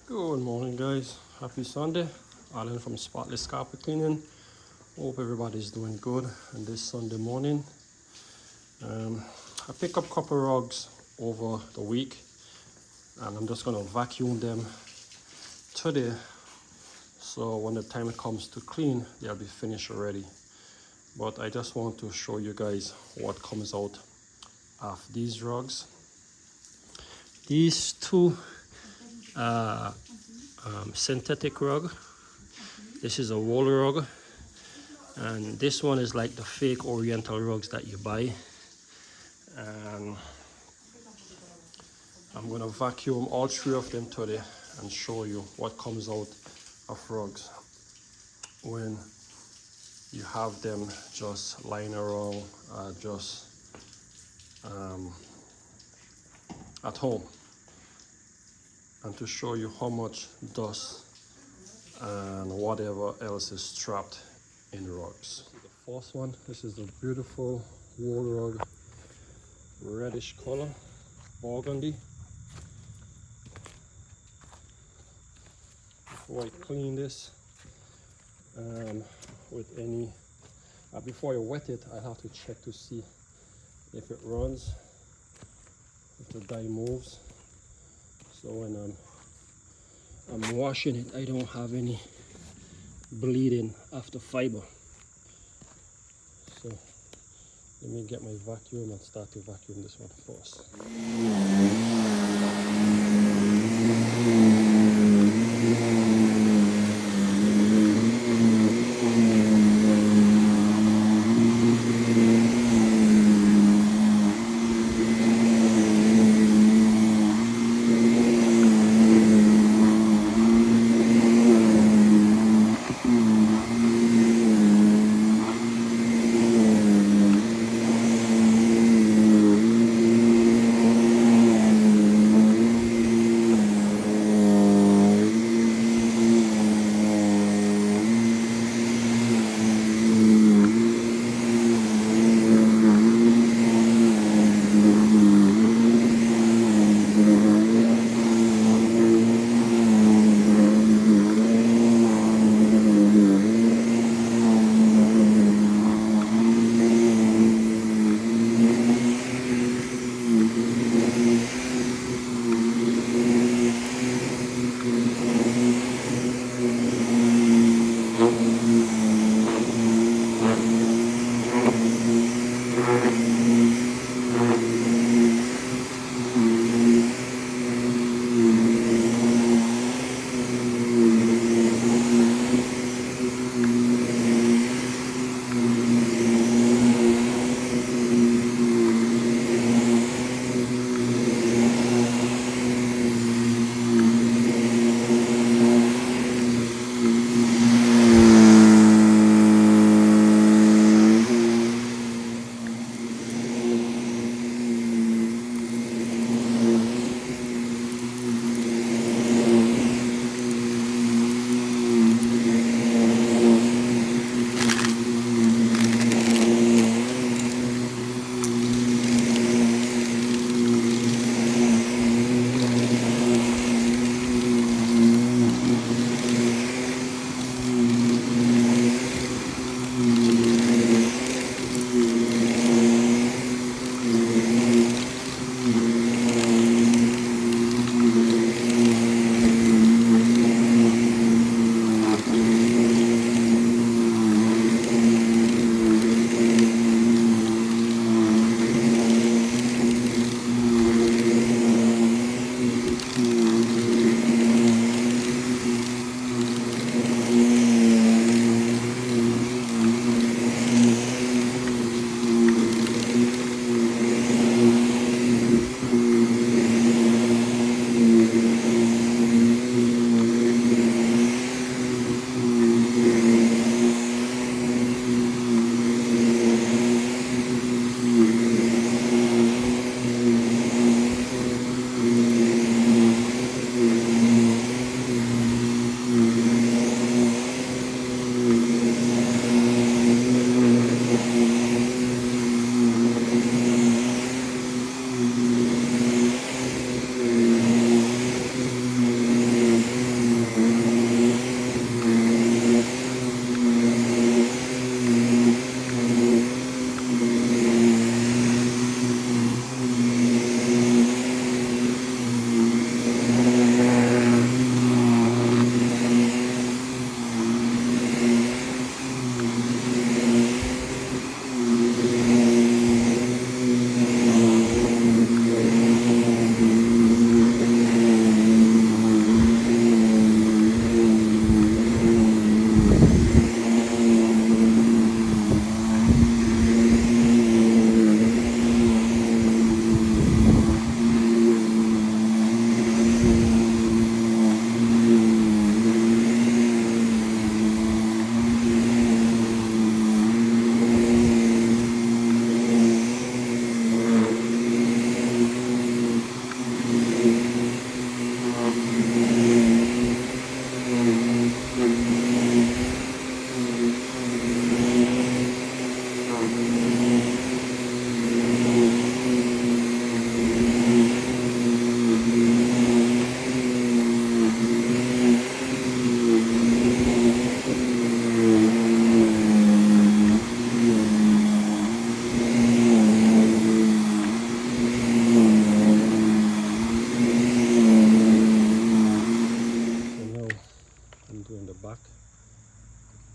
Good morning, guys. Happy Sunday. Alan from Spotless Carpet Cleaning. Hope everybody's doing good on this Sunday morning. I picked up couple rugs over the week, and I'm just gonna vacuum them today. So when the time comes to clean, they'll be finished already. But I just want to show you guys what comes out of these rugs. These two synthetic rug. This is a wool rug, and this one is like the fake oriental rugs that you buy. And I'm gonna vacuum all three of them today and show you what comes out of rugs when you have them just lying around, at home, and to show you how much dust and whatever else is trapped in rugs. This is the first one. This is a beautiful wool rug, reddish color, burgundy. Before I clean this with any, before I wet it, I have to check to see if it runs, if the dye moves. So when I'm washing it, I don't have any bleeding after fiber. So let me get my vacuum and start to vacuum this one first. back.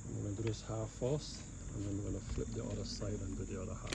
I'm going to do this half first, and then we're going to flip the other side and do the other half.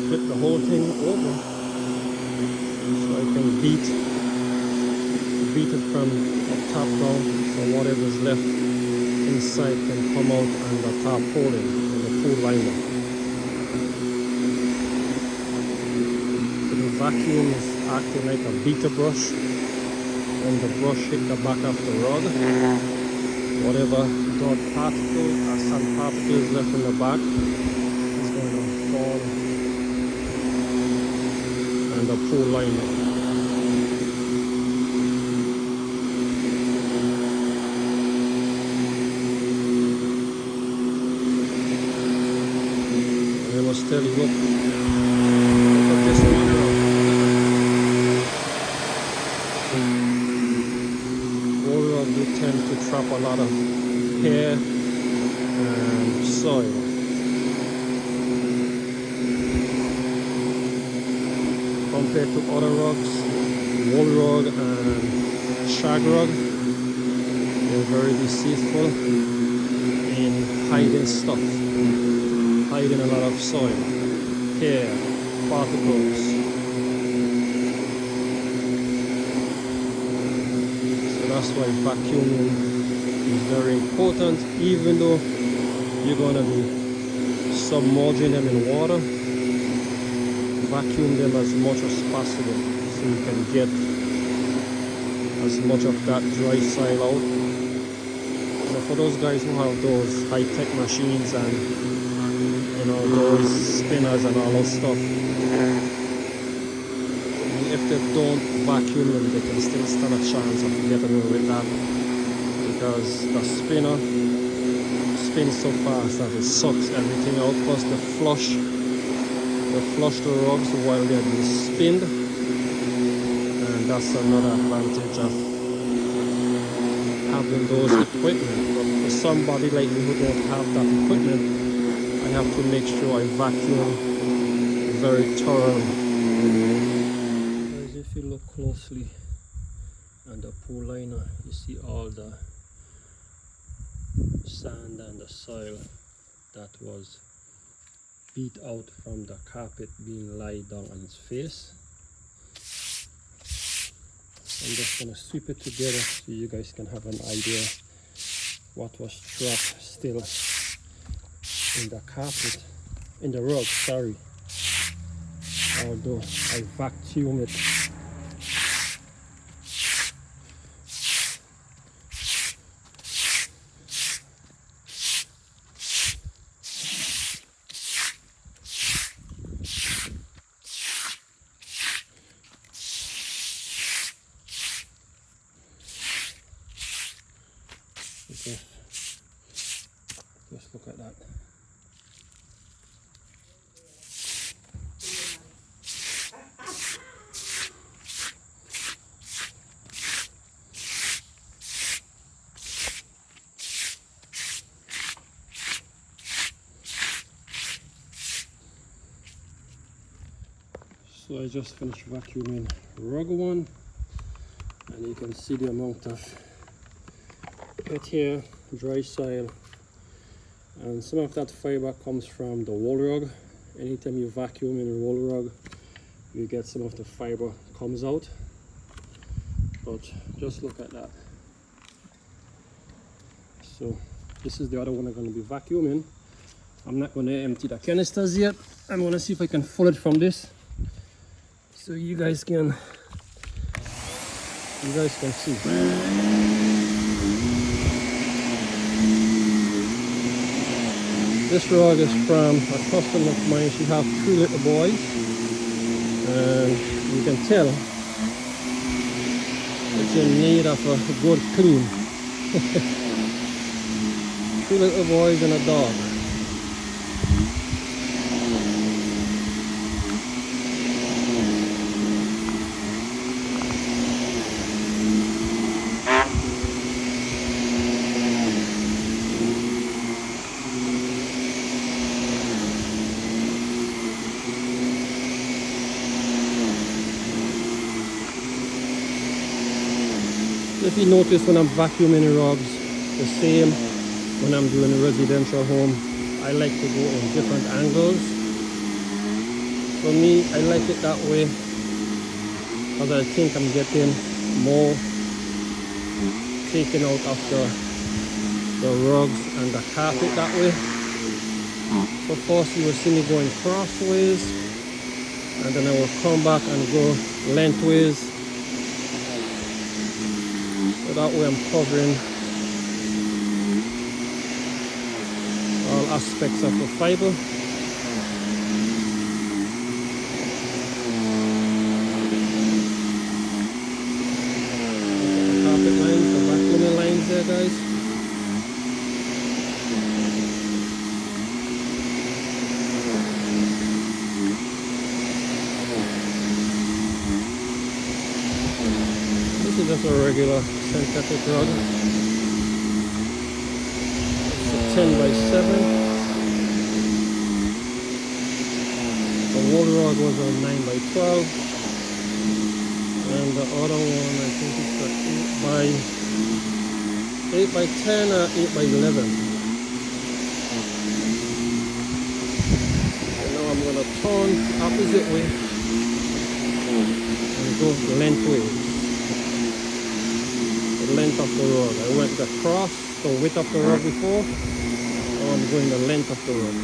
Flip the whole thing over so I can beat it from the top down, so whatever's left inside can come out and the tarpaulin and the pool liner. So the vacuum is acting like a beater brush. When the brush hit the back of the rod, whatever dirt particles or sand particles left in the back is going to fall and the pool liner. And I must tell you, look at this water. Water do tend to trap a lot of hair and soil. Compared to other rugs, wool rug and shag rug, they're very deceitful in hiding stuff, hiding a lot of soil, hair, particles. So that's why vacuuming is very important, even though you're going to be submerging them in water. Vacuum them as much as possible so you can get as much of that dry soil out. So for those guys who have those high-tech machines and those spinners and all that stuff, if they don't vacuum them, they can still stand a chance of getting away with that, because the spinner spins so fast that it sucks everything out, plus they flush the rugs while they're being spinned, and that's another advantage of having those equipment. But for somebody like me who don't have that equipment, I have to make sure I vacuum very thoroughly. As if you look closely at the pool liner, you see all the sand and the soil that was beat out from the carpet being laid down on its face. I'm just going to sweep it together so you guys can have an idea what was trapped still in the carpet, in the rug, sorry. Although I vacuum it. Just look at that. So I just finished vacuuming rug one, and you can see the amount of pet hair, dry soil, and some of that fiber comes from the wool rug. Anytime you vacuum in a wool rug, you get some of the fiber comes out. But just look at that. So this is the other one I'm going to be vacuuming. I'm not going to empty the canisters yet. I'm going to see if I can pull it from this, so you guys can see. This rug is from a customer of mine. She has 3 little boys, and you can tell it's in need of a good clean. 3 little boys and a dog. If you notice, when I'm vacuuming rugs, the same when I'm doing a residential home, I like to go in different angles. For me, I like it that way because I think I'm getting more taken out of the rugs and the carpet that way. So first you will see me going crossways, and then I will come back and go lengthways. So that way I'm covering all aspects of the fiber. The carpet lines, the vacuuming lines there, guys. This is just a regular synthetic rug. It's a 10 by 7. The wool rug was a 9 by 12. And the other one, I think it's a 8 by 10 or 8 by 11. And now I'm going to turn the opposite way and go lengthways. Length of the rug. I went across the width of the rug before. Now I'm going the length of the rug.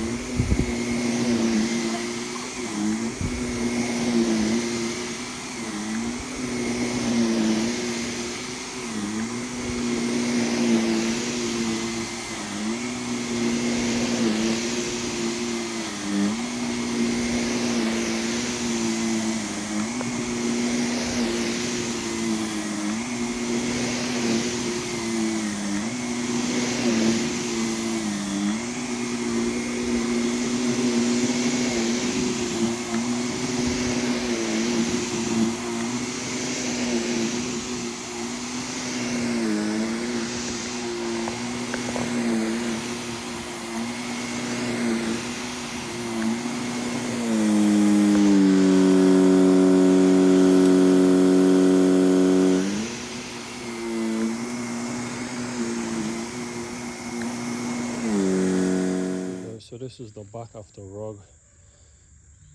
So this is the back of the rug,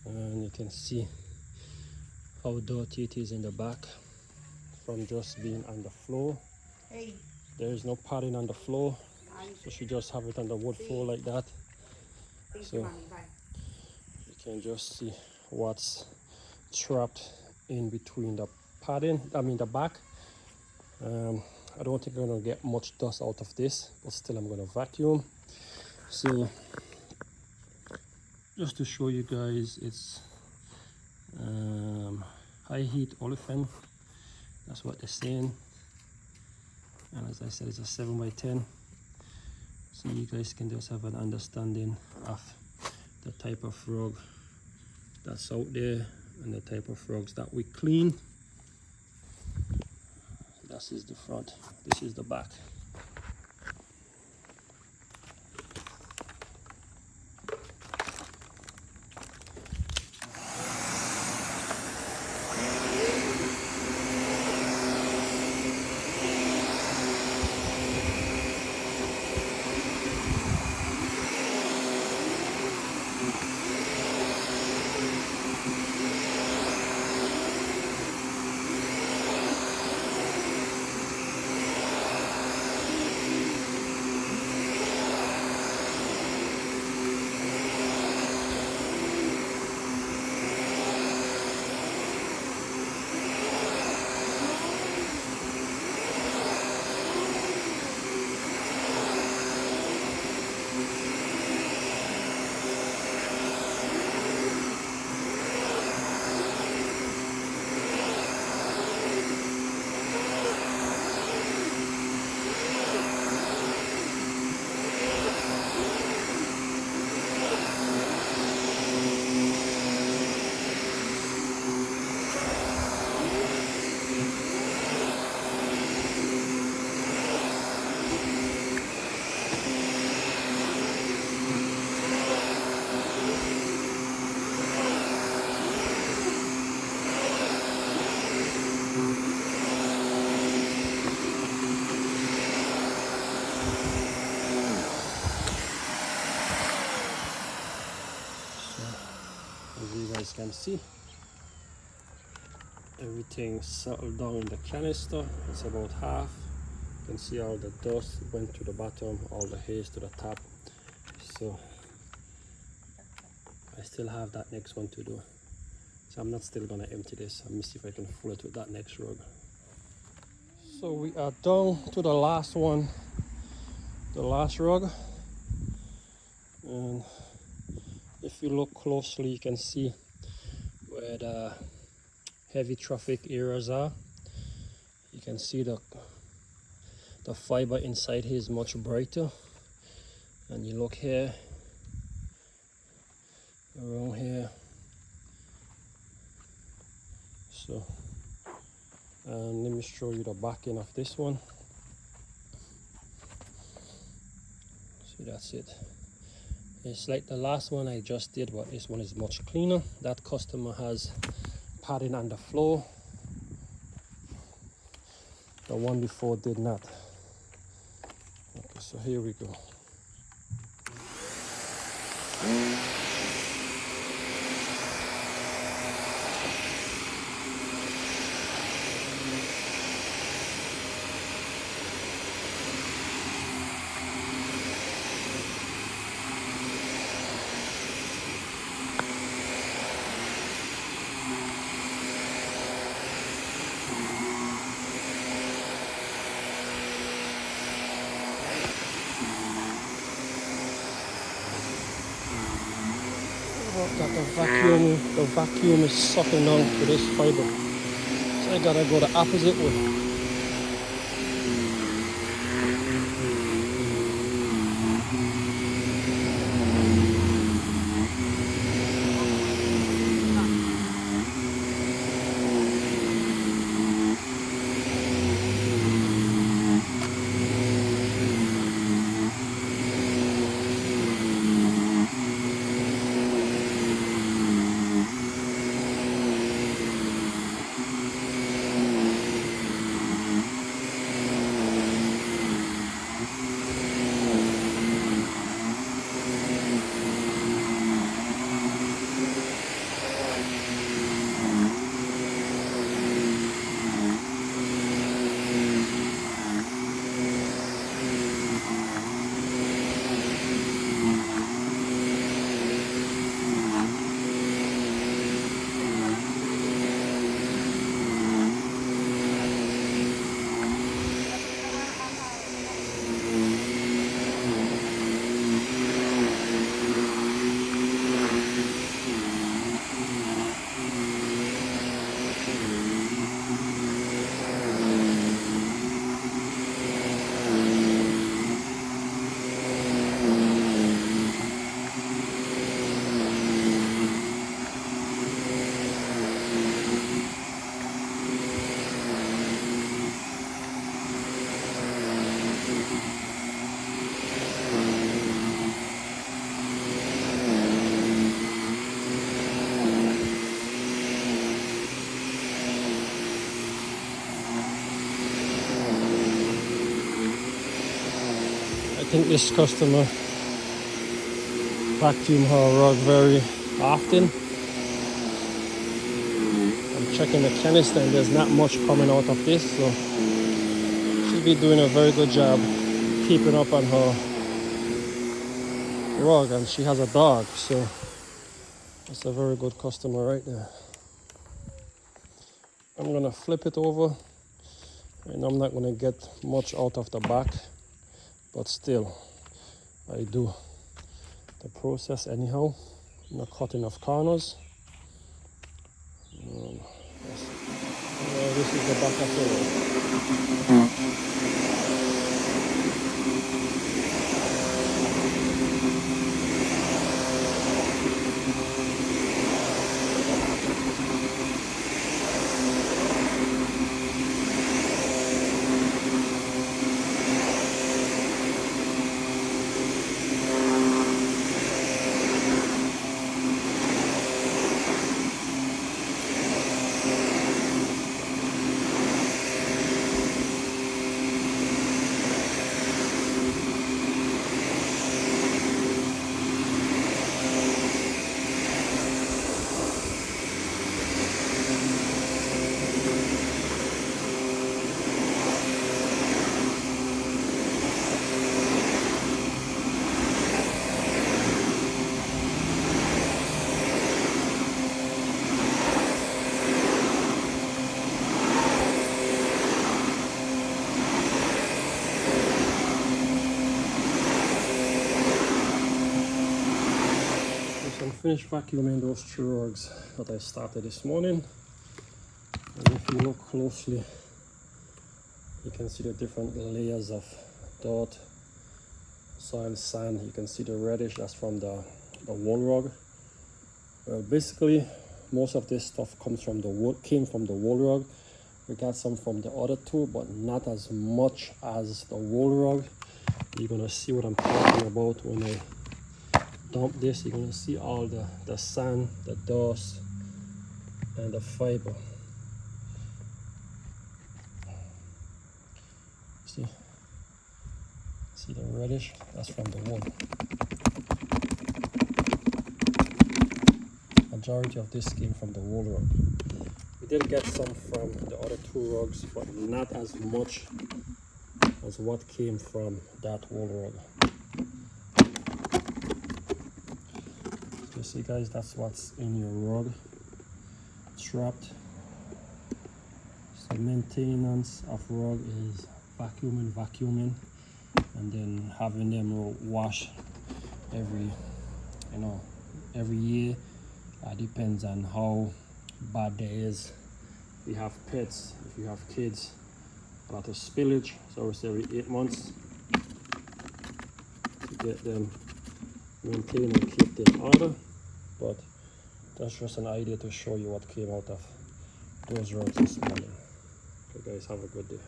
and you can see how dirty it is in the back from just being on the floor. Hey. There is no padding on the floor, so she just have it on the wood floor like that. So you can just see what's trapped in between the padding, the back. I don't think I'm gonna get much dust out of this, but still I'm gonna vacuum. So just to show you guys, it's high heat olefin. That's what they're saying. And as I said, it's a 7 by 10. so you guys can just have an understanding of the type of rug that's out there and the type of rugs that we clean. This is the front, this is the back. As you guys can see, everything settled down in the canister. It's about half. You can see all the dust went to the bottom, all the haze to the top. So I still have that next one to do. So I'm not still gonna empty this. Let me see if I can fill it with that next rug. So we are down to the last one, the last rug. And if you look closely, you can see where the heavy traffic areas are. You can see the fiber inside here is much brighter. And you look here, around here. So, and let me show you the back end of this one. See, that's it. It's like the last one I just did, but this one is much cleaner. That customer has padding on the floor. The one before did not. Okay, so here we go. That the vacuum is sucking down to this fiber, so I gotta go the opposite way. think this customer vacuum her rug very often. I'm checking the canister and there's not much coming out of this, so she'll be doing a very good job keeping up on her rug, and she has a dog, so that's a very good customer right there. I'm gonna flip it over, and I'm not gonna get much out of the back, but still I do the process anyhow. I'm not cutting off corners. This is the back of the rug. I'm finished vacuuming those 3 rugs that I started this morning, and if you look closely you can see the different layers of dirt, soil, sand. You can see the reddish, that's from the wall rug. Well, basically most of this stuff comes from the wool, came from the wall rug. We got some from the other 2, but not as much as the wall rug. You're gonna see what I'm talking about when I dump this. You're gonna see all the sand, the dust, and the fiber. See the reddish? That's from the wool. Majority of this came from the wool rug. We did get some from the other 2 rugs, but not as much as what came from that wool rug. You see guys, that's what's in your rug. It's wrapped. So maintenance of rug is vacuuming, and then having them wash every year. Depends on how bad there is. If you have pets, if you have kids, a lot of spillage, so it's every 8 months to get them maintained and keep them in order. But that's just an idea to show you what came out of those rugs this morning. Okay guys, have a good day.